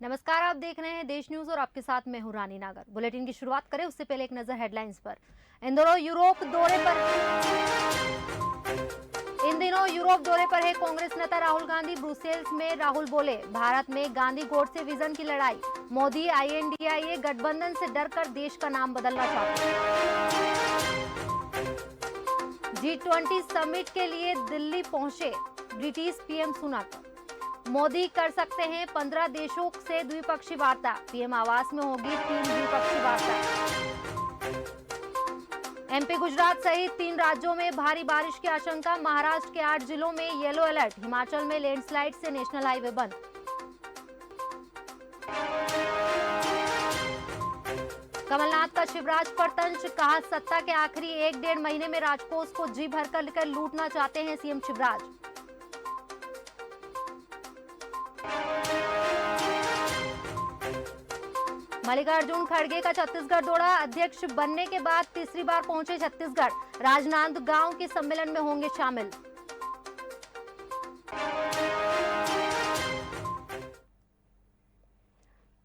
नमस्कार, आप देख रहे हैं देश न्यूज और आपके साथ मैं हूं रानी नागर। बुलेटिन की शुरुआत करें उससे पहले एक नजर हेडलाइंस पर। इन दिनों यूरोप दौरे पर है कांग्रेस नेता राहुल गांधी। ब्रुसेल्स में राहुल बोले, भारत में गांधी गोडसे विजन की लड़ाई। मोदी INDIA गठबंधन से डरकर देश का नाम बदलना चाहते हैं। G20 समिट के लिए दिल्ली पहुंचे ब्रिटिश PM सुनक। मोदी कर सकते हैं 15 देशों से द्विपक्षीय वार्ता। PM आवास में होगी 3 द्विपक्षीय वार्ता। MP गुजरात सहित 3 राज्यों में भारी बारिश की आशंका। महाराष्ट्र के 8 जिलों में येलो अलर्ट। हिमाचल में लैंडस्लाइड से नेशनल हाईवे बंद। कमलनाथ का शिवराज पर तंज, कहा सत्ता के आखिरी 1-1.5 महीने में राजकोष को जी भरकर लूटना चाहते हैं CM शिवराज। मल्लिकार्जुन खड़गे का छत्तीसगढ़ दौरा। अध्यक्ष बनने के बाद तीसरी बार पहुंचे छत्तीसगढ़। राजनांदगांव के सम्मेलन में होंगे शामिल।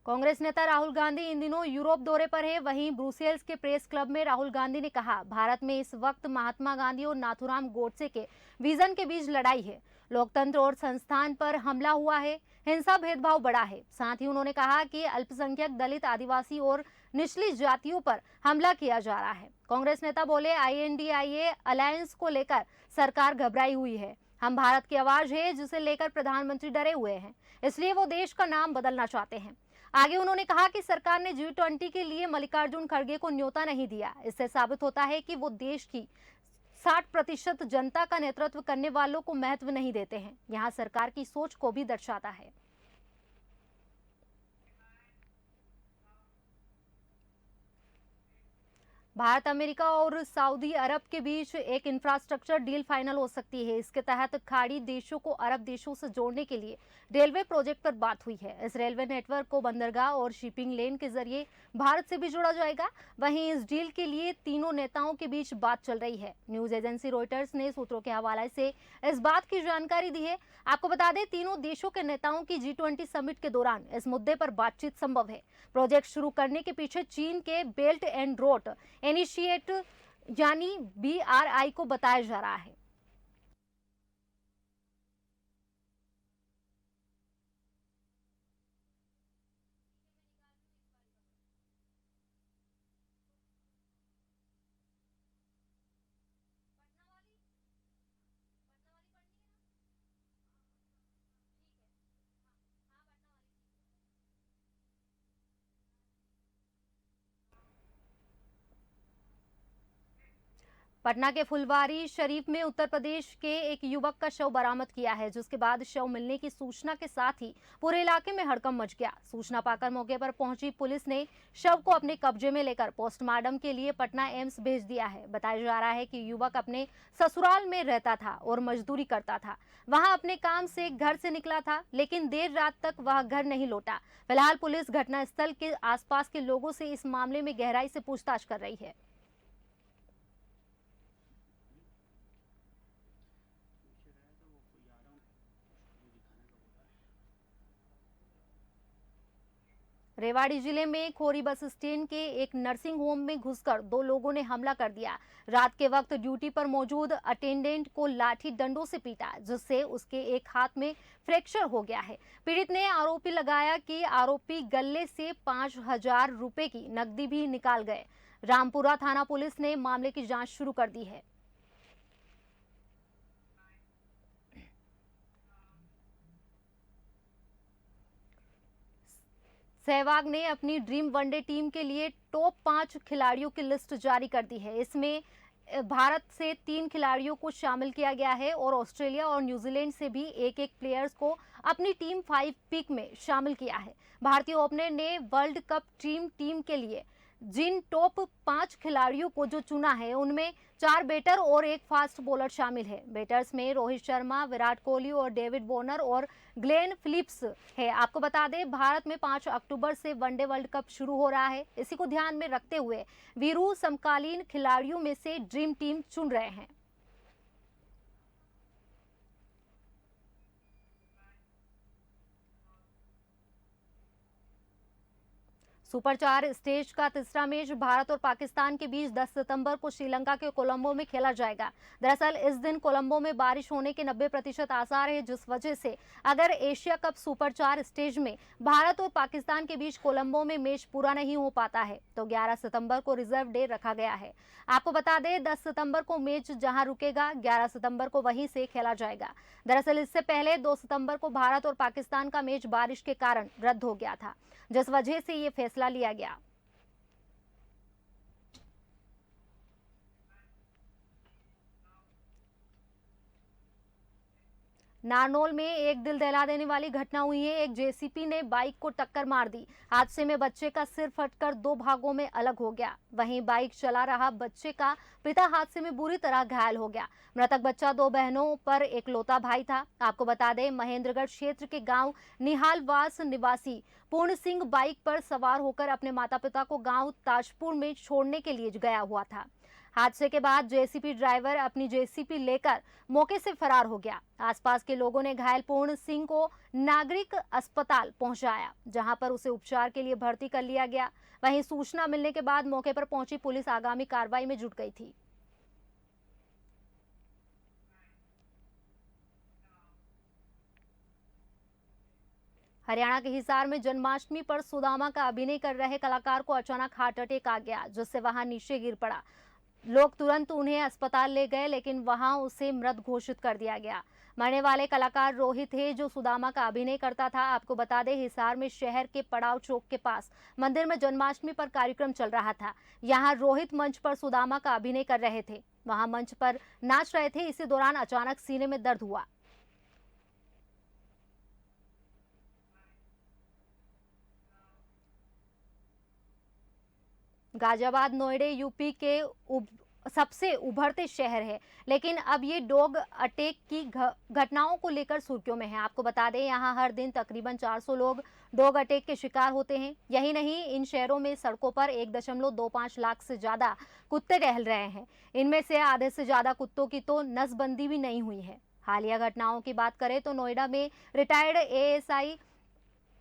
कांग्रेस नेता राहुल गांधी इन दिनों यूरोप दौरे पर है। वहीं ब्रुसेल्स के प्रेस क्लब में राहुल गांधी ने कहा, भारत में इस वक्त महात्मा गांधी और नाथूराम गोडसे के विजन के बीच लड़ाई है। लोकतंत्र और संस्थान पर हमला हुआ है, हिंसा भेदभाव बढ़ा है। साथ ही उन्होंने कहा कि अल्पसंख्यक, दलित, आदिवासी और निचली जातियों पर हमला किया जा रहा है। कांग्रेस नेता बोले, INDIA अलायंस को लेकर सरकार घबराई हुई है। हम भारत की आवाज है जिसे लेकर प्रधानमंत्री डरे हुए हैं, इसलिए वो देश का नाम बदलना चाहते हैं। आगे उन्होंने कहा कि सरकार ने G20 के लिए मल्लिकार्जुन खड़गे को न्योता नहीं दिया। इससे साबित होता है कि वो देश की 60% जनता का नेतृत्व करने वालों को महत्व नहीं देते हैं। यहाँ सरकार की सोच को भी दर्शाता है। भारत, अमेरिका और सऊदी अरब के बीच एक इंफ्रास्ट्रक्चर डील फाइनल हो सकती है। इसके तहत खाड़ी देशों को अरब देशों से जोड़ने के लिए रेलवे प्रोजेक्ट पर बात हुई है। इस रेलवे नेटवर्क को बंदरगाह और शिपिंग लेन के जरिए भारत से भी जोड़ा जाएगा। वहीं इस डील के लिए तीनों नेताओं के बीच बात चल रही है। न्यूज एजेंसी रॉयटर्स ने सूत्रों के हवाले से इस बात की जानकारी दी है। आपको बता दें, तीनों देशों के नेताओं की G20 समिट के दौरान इस मुद्दे पर बातचीत संभव है। प्रोजेक्ट शुरू करने के पीछे चीन के बेल्ट एंड रोड इनिशिएटिव यानी BRI को बताया जा रहा है। पटना के फुलवारी शरीफ में उत्तर प्रदेश के एक युवक का शव बरामद किया है, जिसके बाद शव मिलने की सूचना के साथ ही पूरे इलाके में हड़कंप मच गया। सूचना पाकर मौके पर पहुंची पुलिस ने शव को अपने कब्जे में लेकर पोस्टमार्टम के लिए पटना एम्स भेज दिया है। बताया जा रहा है कि युवक अपने ससुराल में रहता था और मजदूरी करता था। वहां अपने काम से घर से निकला था, लेकिन देर रात तक वह घर नहीं लौटा। फिलहाल पुलिस घटनास्थल के आसपास के लोगों से इस मामले में गहराई से पूछताछ कर रही है। रेवाड़ी जिले में खोरी बस स्टैंड के एक नर्सिंग होम में घुसकर 2 लोगों ने हमला कर दिया। रात के वक्त ड्यूटी पर मौजूद अटेंडेंट को लाठी डंडों से पीटा, जिससे उसके एक हाथ में फ्रैक्चर हो गया है। पीड़ित ने आरोपी लगाया कि आरोपी गले से 5,000 रुपए की नकदी भी निकाल गए। रामपुरा थाना पुलिस ने मामले की जांच शुरू कर दी है। सहवाग ने अपनी ड्रीम वनडे टीम के लिए टॉप 5 खिलाड़ियों की लिस्ट जारी कर दी है। इसमें भारत से 3 खिलाड़ियों को शामिल किया गया है और ऑस्ट्रेलिया और न्यूजीलैंड से भी एक प्लेयर्स को अपनी टीम 5 पिक में शामिल किया है। भारतीय ओपनर ने वर्ल्ड कप टीम के लिए जिन टॉप 5 खिलाड़ियों को जो चुना है, उनमें 4 बैटर और 1 फास्ट बॉलर शामिल है। बैटर्स में रोहित शर्मा, विराट कोहली और डेविड वॉर्नर और ग्लेन फिलिप्स है। आपको बता दें, भारत में 5 अक्टूबर से वनडे वर्ल्ड कप शुरू हो रहा है। इसी को ध्यान में रखते हुए वीरू समकालीन खिलाड़ियों में से ड्रीम टीम चुन रहे हैं। सुपर 4 स्टेज का तीसरा मैच भारत और पाकिस्तान के बीच 10 सितंबर को श्रीलंका के कोलंबो में खेला जाएगा। दरअसल इस दिन कोलंबो में बारिश होने के 90% आसार है, जिस वजह से अगर एशिया कप सुपर 4 स्टेज में भारत और पाकिस्तान के बीच कोलंबो में मैच पूरा नहीं हो पाता है तो 11 सितंबर को रिजर्व डे रखा गया है। आपको बता दें 10 सितंबर को मैच जहां रुकेगा 11 सितंबर को वहीं से खेला जाएगा। दरअसल इससे पहले 2 सितंबर को भारत और पाकिस्तान का मैच बारिश के कारण रद्द हो गया था, जिस वजह से ये फैसला लिया गया। नारनौल में एक दिल दहला देने वाली घटना हुई है। एक जेसीबी ने बाइक को टक्कर मार दी। हादसे में बच्चे का सिर फटकर 2 भागों में अलग हो गया। वहीं बाइक चला रहा बच्चे का पिता हादसे में बुरी तरह घायल हो गया। मृतक बच्चा 2 बहनों पर एकलौता भाई था। आपको बता दें महेंद्रगढ़ क्षेत्र के गांव निहालवास निवासी पूर्ण सिंह बाइक पर सवार होकर अपने माता पिता को गांव ताजपुर में छोड़ने के लिए गया हुआ था। हादसे के बाद जेसीबी ड्राइवर अपनी जेसीबी लेकर मौके से फरार हो गया। आसपास के लोगों ने घायल पूर्ण सिंह को नागरिक अस्पताल पहुंचाया, जहां पर उसे उपचार के लिए भर्ती कर लिया गया। वहीं सूचना मिलने के बाद मौके पर पहुंची पुलिस आगामी कार्रवाई में जुट गई थी। हरियाणा के हिसार में जन्माष्टमी पर सुदामा का अभिनय कर रहे कलाकार को अचानक हार्ट अटैक आ गया, जिससे वहां नीचे गिर पड़ा। लोग तुरंत उन्हें अस्पताल ले गए, लेकिन वहां उसे मृत घोषित कर दिया गया। मरने वाले कलाकार रोहित है, जो सुदामा का अभिनय करता था। आपको बता दें हिसार में शहर के पड़ाव चौक के पास मंदिर में जन्माष्टमी पर कार्यक्रम चल रहा था। यहाँ रोहित मंच पर सुदामा का अभिनय कर रहे थे, वहां मंच पर नाच रहे थे। इसी दौरान अचानक सीने में दर्द हुआ। गाजियाबाद नोएडा यूपी के सबसे उभरते शहर है, लेकिन अब ये डॉग अटैक की घटनाओं को लेकर सुर्खियों में है। आपको बता दें यहाँ हर दिन तकरीबन 400 लोग डॉग अटैक के शिकार होते हैं। यही नहीं, इन शहरों में सड़कों पर 1.25 लाख से ज्यादा कुत्ते टहल रहे हैं। इनमें से आधे से ज्यादा कुत्तों की तो नसबंदी भी नहीं हुई है। हालिया घटनाओं की बात करें तो नोएडा में retired ASI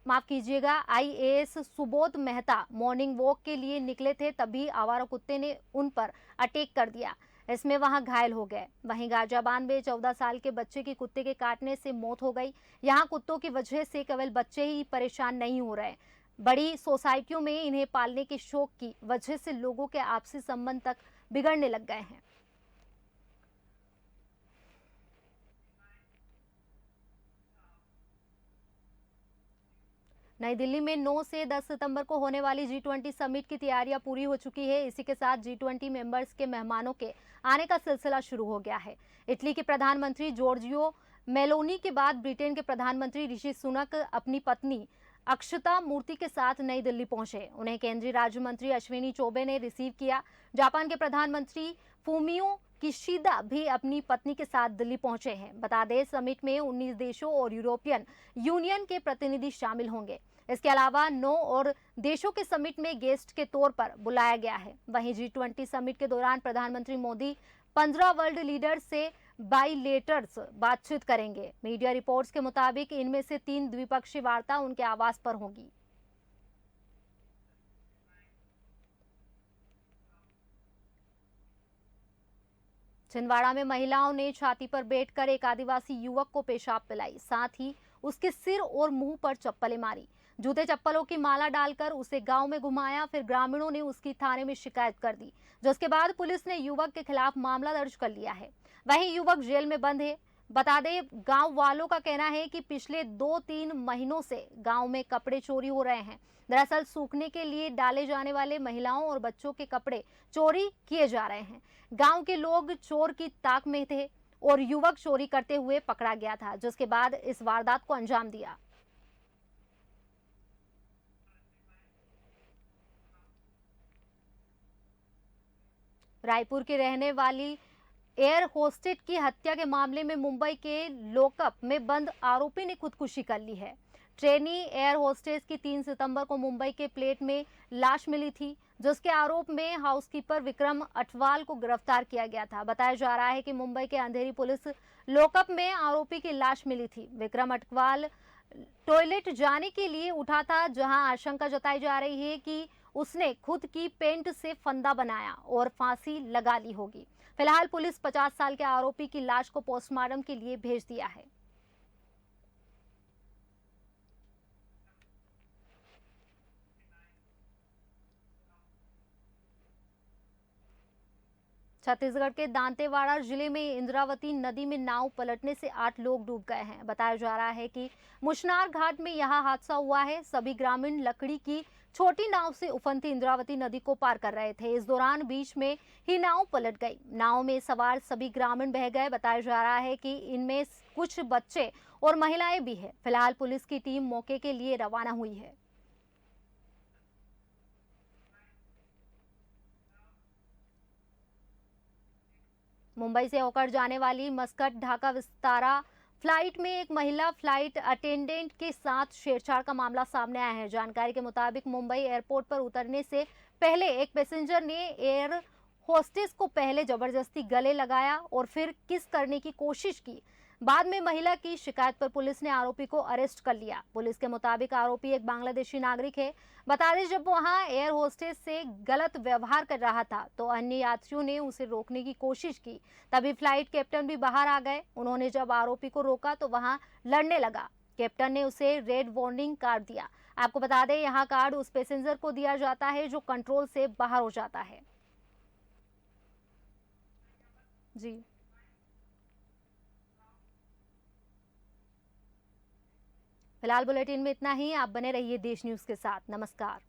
IAS Subodh Mehta morning walk के लिए निकले थे, तभी आवारा कुत्ते ने उन पर अटैक कर दिया। इसमें वहां घायल हो गए। वहीं गाजियाबाद में 14 साल के बच्चे की कुत्ते के काटने से मौत हो गई। यहां कुत्तों की वजह से केवल बच्चे ही परेशान नहीं हो रहे, बड़ी सोसाइटियों में इन्हें पालने के शौक की वजह से लोगों के आपसी संबंध तक बिगड़ने लग गए हैं। नई दिल्ली में 9 से 10 सितंबर को होने वाली G20 समिट की तैयारियां पूरी हो चुकी है। इसी के साथ G20 मेंबर्स के मेहमानों के आने का सिलसिला शुरू हो गया है। इटली के प्रधानमंत्री जॉर्जियो मेलोनी के बाद ब्रिटेन के प्रधानमंत्री ऋषि सुनक अपनी पत्नी अक्षता मूर्ति के साथ नई दिल्ली पहुंचे। उन्हें केंद्रीय राज्य मंत्री अश्विनी चौबे ने रिसीव किया। जापान के प्रधानमंत्री फूमियो किशिदा भी अपनी पत्नी के साथ दिल्ली पहुंचे हैं। बता दें समिट में 19 देशों और यूरोपियन यूनियन के प्रतिनिधि शामिल होंगे। इसके अलावा 9 और देशों के समिट में गेस्ट के तौर पर बुलाया गया है। वहीं G20 समिट के दौरान प्रधानमंत्री मोदी 15 वर्ल्ड लीडर से बाइलेटर्स बातचीत करेंगे। मीडिया रिपोर्ट्स के मुताबिक इनमें से 3 द्विपक्षीय वार्ता उनके आवास पर होगी। छिंदवाड़ा में महिलाओं ने छाती पर बैठकर एक आदिवासी युवक को पेशाब पिलाई, साथ ही उसके सिर और मुंह पर चप्पलें मारी। जूते चप्पलों की माला डालकर उसे गांव में घुमाया। फिर ग्रामीणों ने उसकी थाने में शिकायत कर दी, जिसके बाद पुलिस ने युवक के खिलाफ मामला दर्ज कर लिया है। वहीं युवक जेल में बंद है। बता दें गांव वालों का कहना है कि पिछले 2-3 महीनों से गांव में कपड़े चोरी हो रहे हैं। दरअसल सूखने के लिए डाले जाने वाले महिलाओं और बच्चों के कपड़े चोरी किए जा रहे हैं। गांव के लोग चोर की ताक में थे और युवक चोरी करते हुए पकड़ा गया था, जिसके बाद इस वारदात को अंजाम दिया। रायपुर के रहने वाली एयर होस्टेस की हत्या के मामले में मुंबई के लॉकअप में बंद आरोपी ने खुदकुशी कर ली है। ट्रेनी एयर होस्टेस की 3 सितंबर को मुंबई के प्लेट में लाश मिली थी, जिसके आरोप में हाउसकीपर विक्रम अटवाल को गिरफ्तार किया गया था। बताया जा रहा है कि मुंबई के अंधेरी पुलिस लॉकअप में आरोपी की लाश मिली थी। विक्रम अटवाल टॉयलेट जाने के लिए उठा था, जहां आशंका जताई जा रही है कि उसने खुद की पेंट से फंदा बनाया और फांसी लगा ली होगी। फिलहाल पुलिस 50 साल के आरोपी की लाश को पोस्टमार्टम के लिए भेज दिया है। छत्तीसगढ़ के दांतेवाड़ा जिले में इंद्रावती नदी में नाव पलटने से 8 लोग डूब गए हैं। बताया जा रहा है कि मुशनार घाट में यह हादसा हुआ है। सभी ग्रामीण लकड़ी की छोटी नाव से उफनती इंद्रावती नदी को पार कर रहे थे। इस दौरान बीच में ही नाव पलट गई। नाव में सवार सभी ग्रामीण बह गए। बताया जा रहा है कि इनमें कुछ बच्चे और महिलाएं भी है। फिलहाल पुलिस की टीम मौके के लिए रवाना हुई है। मुंबई से होकर जाने वाली मस्कट ढाका विस्तारा फ्लाइट में एक महिला फ्लाइट अटेंडेंट के साथ छेड़छाड़ का मामला सामने आया है। जानकारी के मुताबिक मुंबई एयरपोर्ट पर उतरने से पहले एक पैसेंजर ने एयर होस्टेस को पहले जबरदस्ती गले लगाया और फिर किस करने की कोशिश की। बाद में महिला की शिकायत पर पुलिस ने आरोपी को अरेस्ट कर लिया। पुलिस के मुताबिक आरोपी एक बांग्लादेशी नागरिक है। बता दें, जब वहां एयर होस्टेस से गलत व्यवहार कर रहा था तो अन्य यात्रियों ने उसे रोकने की कोशिश की। तभी फ्लाइट कैप्टन भी बाहर आ गए। उन्होंने जब आरोपी को रोका तो वहां लड़ने लगा। कैप्टन ने उसे रेड वार्निंग कार्ड दिया। आपको बता दें, यहाँ कार्ड उस पैसेंजर को दिया जाता है जो कंट्रोल से बाहर हो जाता है। जी, फिलहाल बुलेटिन में इतना ही। आप बने रहिए देश न्यूज के साथ। नमस्कार।